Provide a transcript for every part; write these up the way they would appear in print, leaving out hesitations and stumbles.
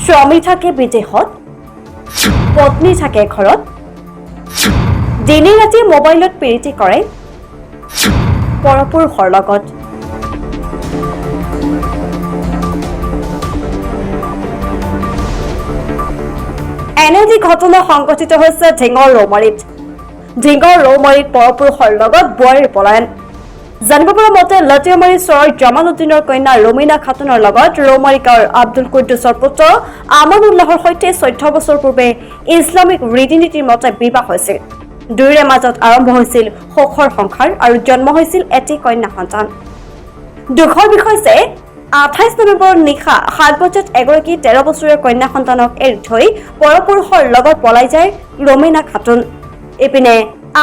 স্বামী থাকে বিদেশত, পত্নী থাকে ঘৰত, দিনে ৰাতি মোবাইলত প্ৰীতি কৰে পৰপুৰুষৰ লগত। এনে এটি ঘটনা সংঘটিত হৈছে ঢিঙৰ ৰৌমাৰীত। ঢিঙৰ ৰৌমাৰীত পৰপুৰুষৰ লগত বোৱাৰীৰ পলায়ন। জানিব পৰা মতে লটিয়ামাৰী চৰৰ জামালুদ্দিনৰ কন্যা ৰমিনা খাতুনৰ লগত ৰৌমাৰী গাঁৱৰ আব্দুল কুদ্দুছৰ পুত্ৰ আমানুল্লাহৰ সৈতে 14 বছৰ পূৰ্বে ইছলামিক ৰীতি নীতিৰ মতে বিবাহ হৈছিল। দুয়োৰে মাজত আৰম্ভ হৈছিল সুখৰ সংসাৰ আৰু জন্ম হৈছিল এটি কন্যা সন্তান। দুখৰ বিষয় যে 28 নৱেম্বৰৰ নিশা 7 বজাত এগৰাকী 13 বছৰীয়া কন্যা সন্তানক এৰি থৈ পৰপুৰুষৰ লগত পলাই যায় ৰমিনা খাতুন। ইপিনে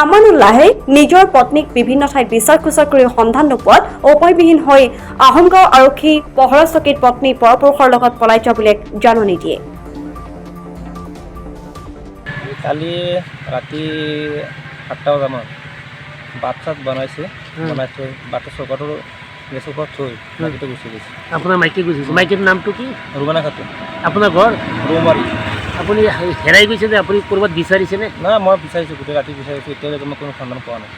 আমানুল্লাহে নিজৰ পত্নীক বিভিন্ন ঠাইত বিচাৰ খোচাৰ কৰি সন্ধান নোপোৱাত উপায়বিহীন হৈ আহোমগাঁও আৰক্ষী পহৰা চকীত পত্নী পৰপুৰুষৰ লগত পলাই যোৱা বুলি জাননী দিয়ে। কালি ৰাতি 7টা বজাত ভাত চাত বনাই থৈ বাটৰ চৌকাটোৰ গেছৰ থৈ মাইকীটো গুচি গৈছে। আপোনাৰ মাইকী গুচি গৈছে? মাইকীৰ নামটো কি? ৰমিনা খাতুন। আপোনাৰ ঘৰ ৰৌমাৰী। আপুনি হেৰাই গৈছে যে আপুনি ক'ৰবাত বিচাৰিছেনে? নাই, মই বিচাৰিছোঁ, গোটেই ৰাতি বিচাৰিছোঁ, এতিয়ালৈকে মই কোনো সন্ধান পোৱা নাই।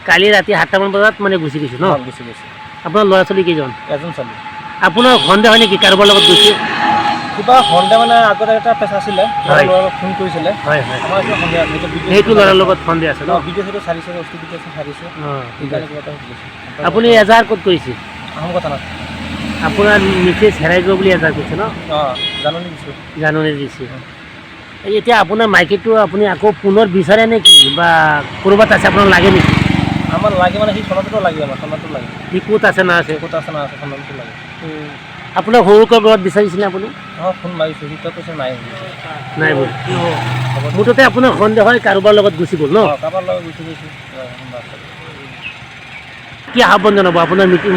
কালি ৰাতি 7টামান বজাত মানে গুচি গৈছে ন? গুচি গৈছে। আপোনাৰ ল'ৰা ছোৱালী কেইজন? এজন ছোৱালী। আপোনাৰ সন্দেহ হয় নেকি কাৰোবাৰ লগত গৈছে? কিবা সন্দেহ মানে আগতে এটা পেচা আছিলে, ল'ৰাক ফোন কৰিছিলে। হয় হয়, আমাৰ কিবা সন্দেহ আছে, সেইটো ল'ৰাৰ লগত সন্দেহ আছে ন? ভিডিঅ' চিডিঅ' চাৰিছে, বস্তু ভিডিঅ' চাৰিছে, সেইকাৰণে কিবা এটা গৈছে। আপুনি এজাহাৰ ক'ত কৰিছে? আহোমগাঁও থানাত। আপোনাৰ মিছেছ হেৰাই গ'ল বুলি এজাহাৰ কৰিছে ন? জাননী দিছোঁ। জাননী দিছে। এতিয়া আপোনাৰ মাইকীটো আপুনি আকৌ পুনৰ বিচাৰে নেকি বা ক'ৰবাত আছে আপোনাক লাগে নেকি? আমাৰ লাগে মানে সি চলাটোতো লাগে, আমাৰ চলাটো লাগে। সি ক'ত আছে না আছে? ক'ত আছে না আছে, চলাটো লাগে। আপোনাৰ সৰুকৈ ঘৰত বিচাৰিছিলে আপুনি? ফোন মাৰিছোঁ, সি কৈছে নাই নাই বুলি। মুঠতে আপোনাৰ সন্দেহ হয় কাৰোবাৰ লগত গুচি গ'ল ন? কাৰোবাৰ লগত গুচি গৈছে। কি আহ্বান জনাব আপোনাৰ মিটিং?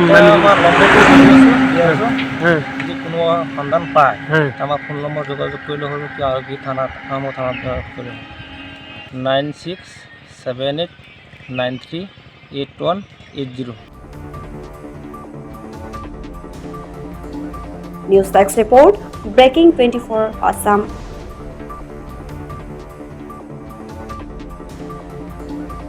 যদি কোনো সন্ধান পায় আমাৰ ফোন নম্বৰ যোগাযোগ কৰিলে হ'ল, কি থানাত আহোমগাঁও থানাত কৰিলে 9678938180। News desk report, breaking 24 Assam.